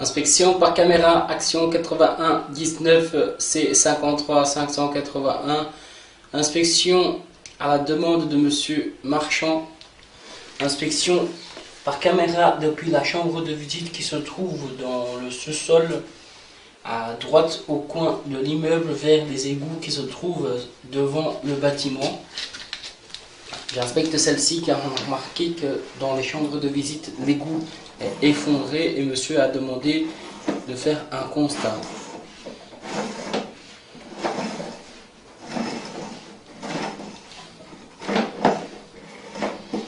Inspection par caméra, action 81 19 C 53 581. Inspection à la demande de Monsieur Marchand. Inspection par caméra depuis la chambre de visite qui se trouve dans le sous-sol, à droite au coin de l'immeuble, vers les égouts qui se trouvent devant le bâtiment. J'inspecte celle-ci car on a remarqué que dans les chambres de visite, l'égout est effondré et monsieur a demandé de faire un constat.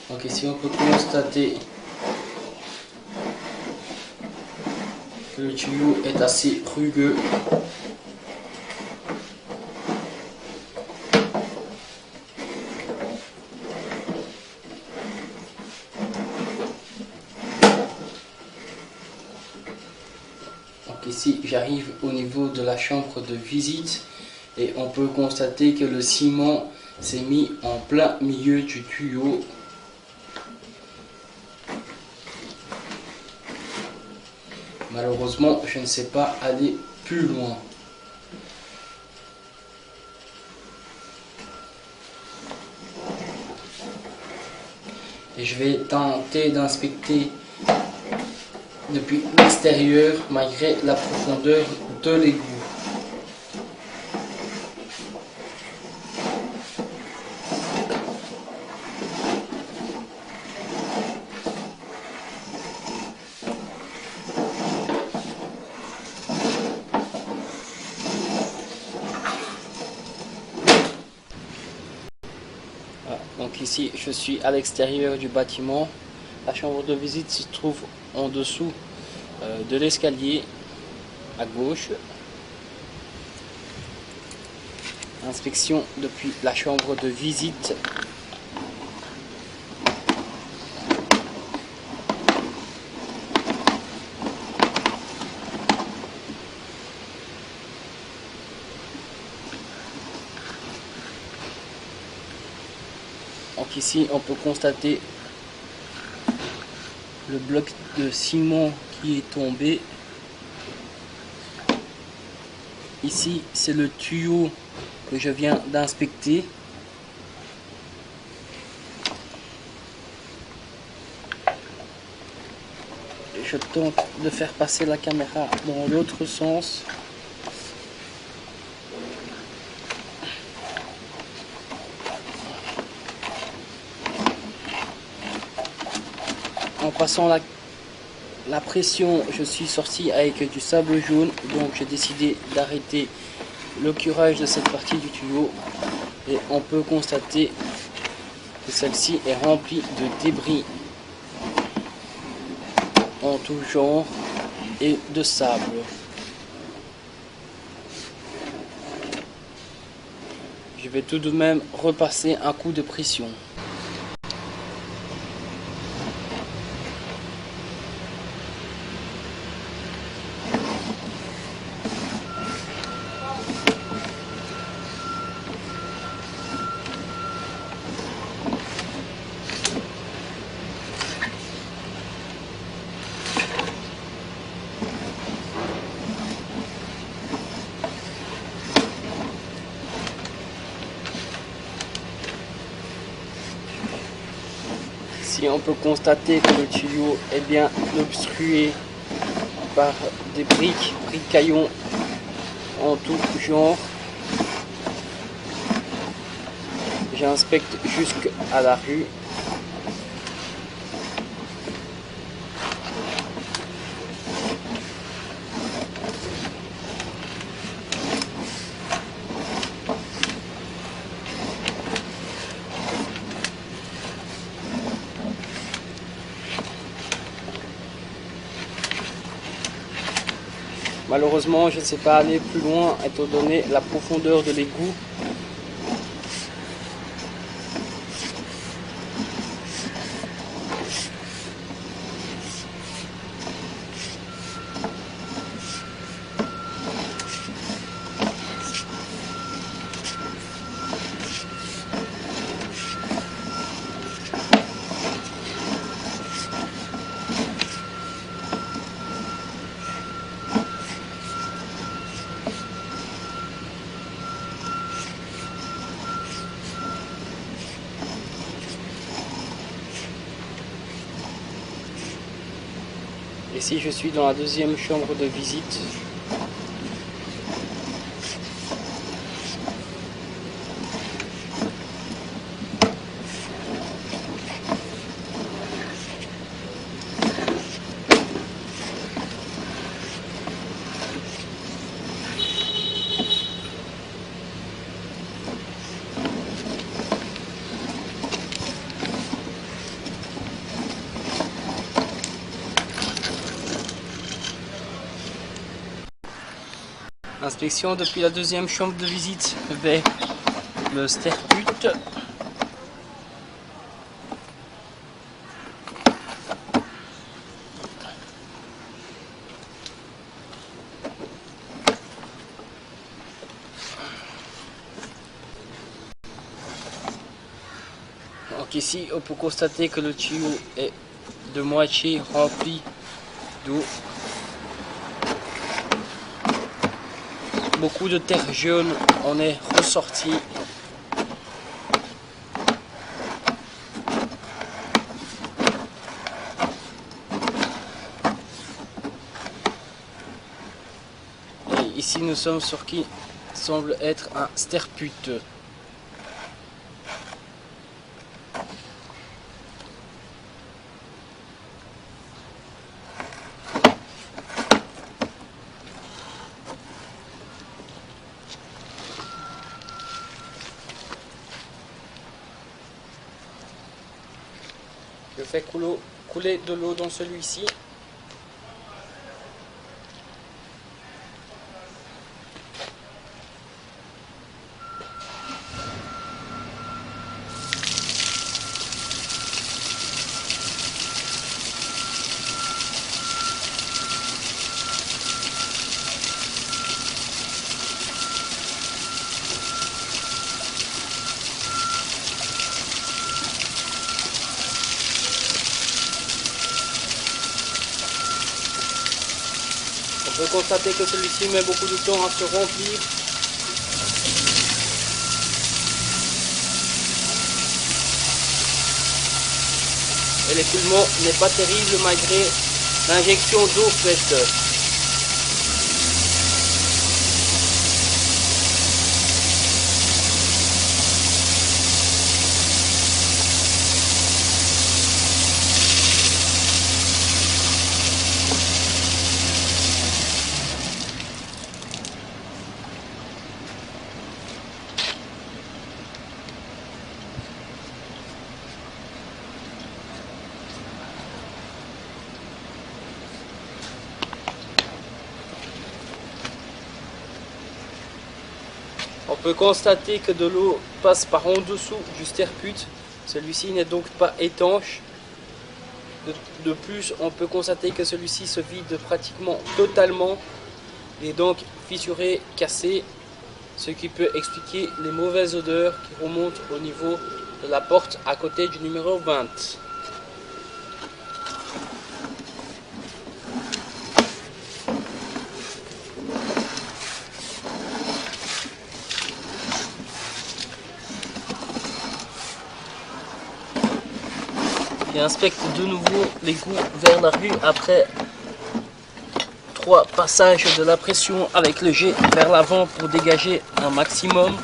Donc ici on peut constater que le tuyau est assez rugueux. Donc ici j'arrive au niveau de la chambre de visite et on peut constater que le ciment s'est mis en plein milieu du tuyau. Malheureusement, je ne sais pas aller plus loin. Et je vais tenter d'inspecter depuis l'extérieur malgré la profondeur de l'égout. Voilà, donc ici je suis à l'extérieur du bâtiment. La chambre de visite se trouve en dessous de l'escalier à gauche. Inspection depuis la chambre de visite. Donc ici on peut constater le bloc de ciment qui est tombé. Ici c'est le tuyau que je viens d'inspecter. Je tente de faire passer la caméra dans l'autre sens. En passant la pression, je suis sorti avec du sable jaune, donc j'ai décidé d'arrêter le curage de cette partie du tuyau et on peut constater que celle-ci est remplie de débris en tout genre et de sable. Je vais tout de même repasser un coup de pression. Ici on peut constater que le tuyau est bien obstrué par des briques caillons en tout genre. J'inspecte jusqu'à la rue. Malheureusement, je ne sais pas aller plus loin étant donné la profondeur de l'égout. Ici je suis dans la deuxième chambre de visite. Inspection depuis la deuxième chambre de visite vers le sterput. Donc ici on peut constater que le tuyau est de moitié rempli d'eau. Beaucoup de terre jaune en est ressorti. Et ici nous sommes sur ce qui semble être un sterput. Je fais couler de l'eau dans celui-ci. On peut constater que celui-ci met beaucoup de temps à se remplir. Et l'écoulement n'est pas terrible malgré l'injection d'eau faite. On peut constater que de l'eau passe par en dessous du sterput. Celui-ci n'est donc pas étanche. De plus, on peut constater que celui-ci se vide pratiquement totalement. Il est donc fissuré, cassé, ce qui peut expliquer les mauvaises odeurs qui remontent au niveau de la porte à côté du numéro 20. Et inspecte de nouveau l'égout vers la rue après 3 passages de la pression avec le jet vers l'avant pour dégager un maximum.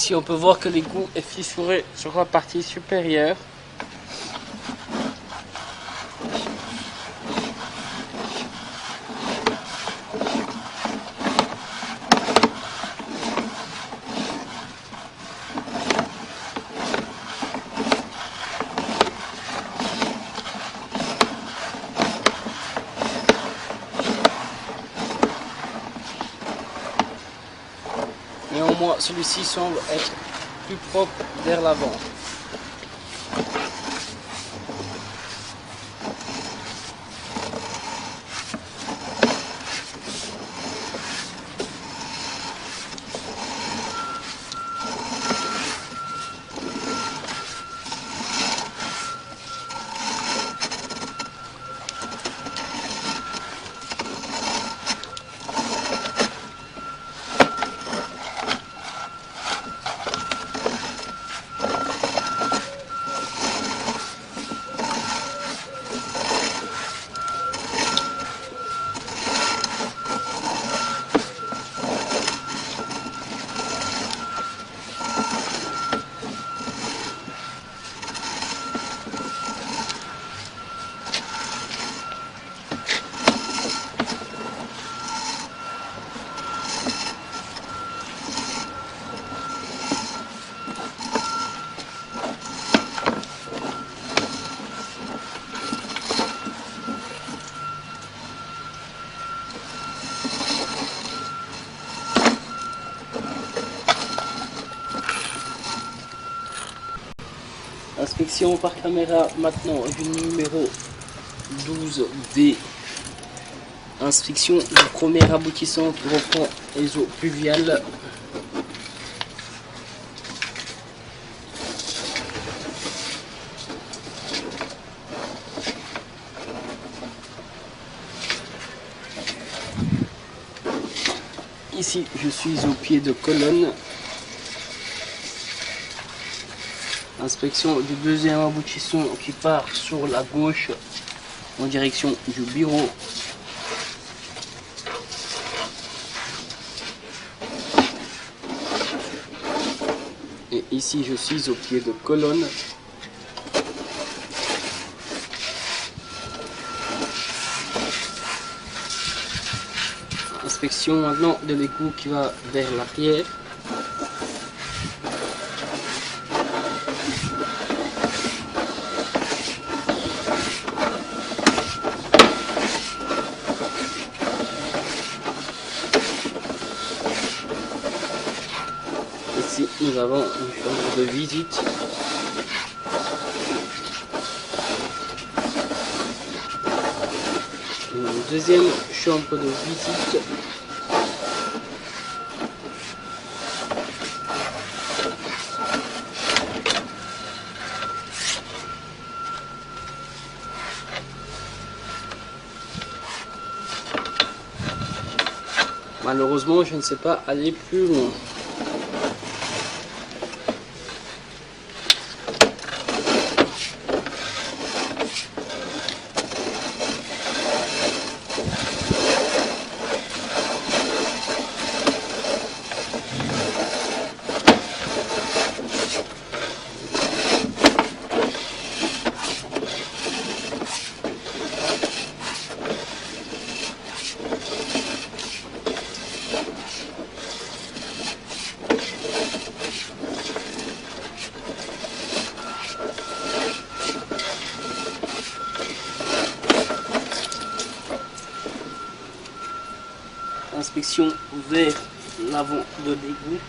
Ici on peut voir que l'égout est fissuré sur la partie supérieure. Néanmoins, celui-ci semble être plus propre vers l'avant. Inspection par caméra maintenant du numéro 12D. Inspection du premier aboutissant qui reprend les eaux pluviales. Ici, je suis au pied de colonne. Inspection du deuxième aboutissant qui part sur la gauche en direction du bureau. Et ici, je suis au pied de colonne. Inspection maintenant de l'égout qui va vers l'arrière. Ici, nous avons une chambre de visite. Une deuxième chambre de visite. Malheureusement, je ne sais pas aller plus loin. Inspection vers l'avant de l'égout.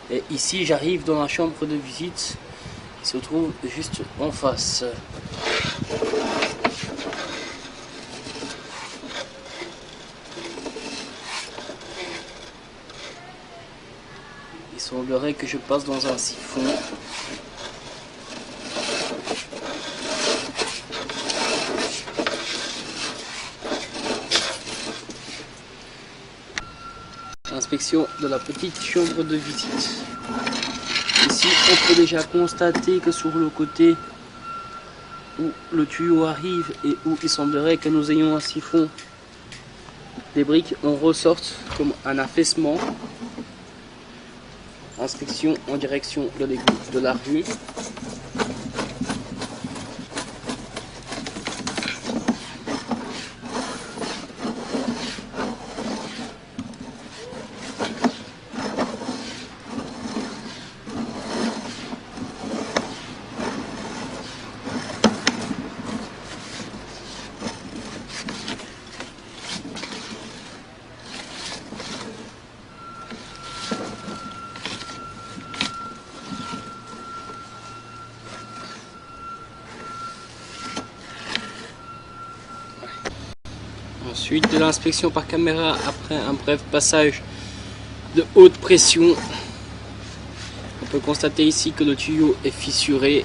Et ici j'arrive dans la chambre de visite qui se trouve juste en face. Il semblerait que je passe dans un siphon. Inspection de la petite chambre de visite. Ici, on peut déjà constater que sur le côté où le tuyau arrive et où il semblerait que nous ayons un siphon, les briques en ressortent comme un affaissement. Inspection en direction de l'égout de la rue. Ensuite de l'inspection par caméra après un bref passage de haute pression, on peut constater ici que le tuyau est fissuré.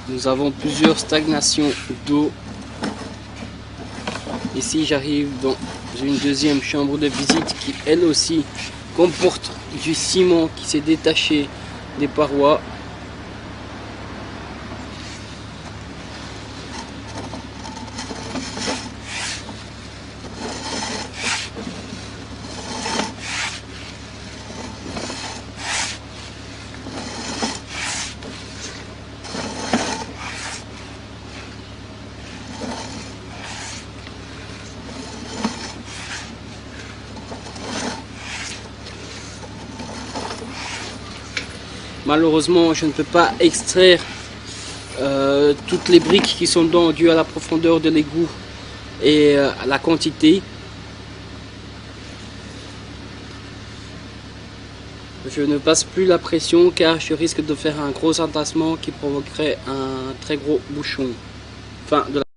Nous avons plusieurs stagnations d'eau. Ici j'arrive dans une deuxième chambre de visite qui elle aussi comporte du ciment qui s'est détaché des parois. Malheureusement, je ne peux pas extraire toutes les briques qui sont dedans dû à la profondeur de l'égout et à la quantité. Je ne passe plus la pression car je risque de faire un gros entassement qui provoquerait un très gros bouchon. Fin de la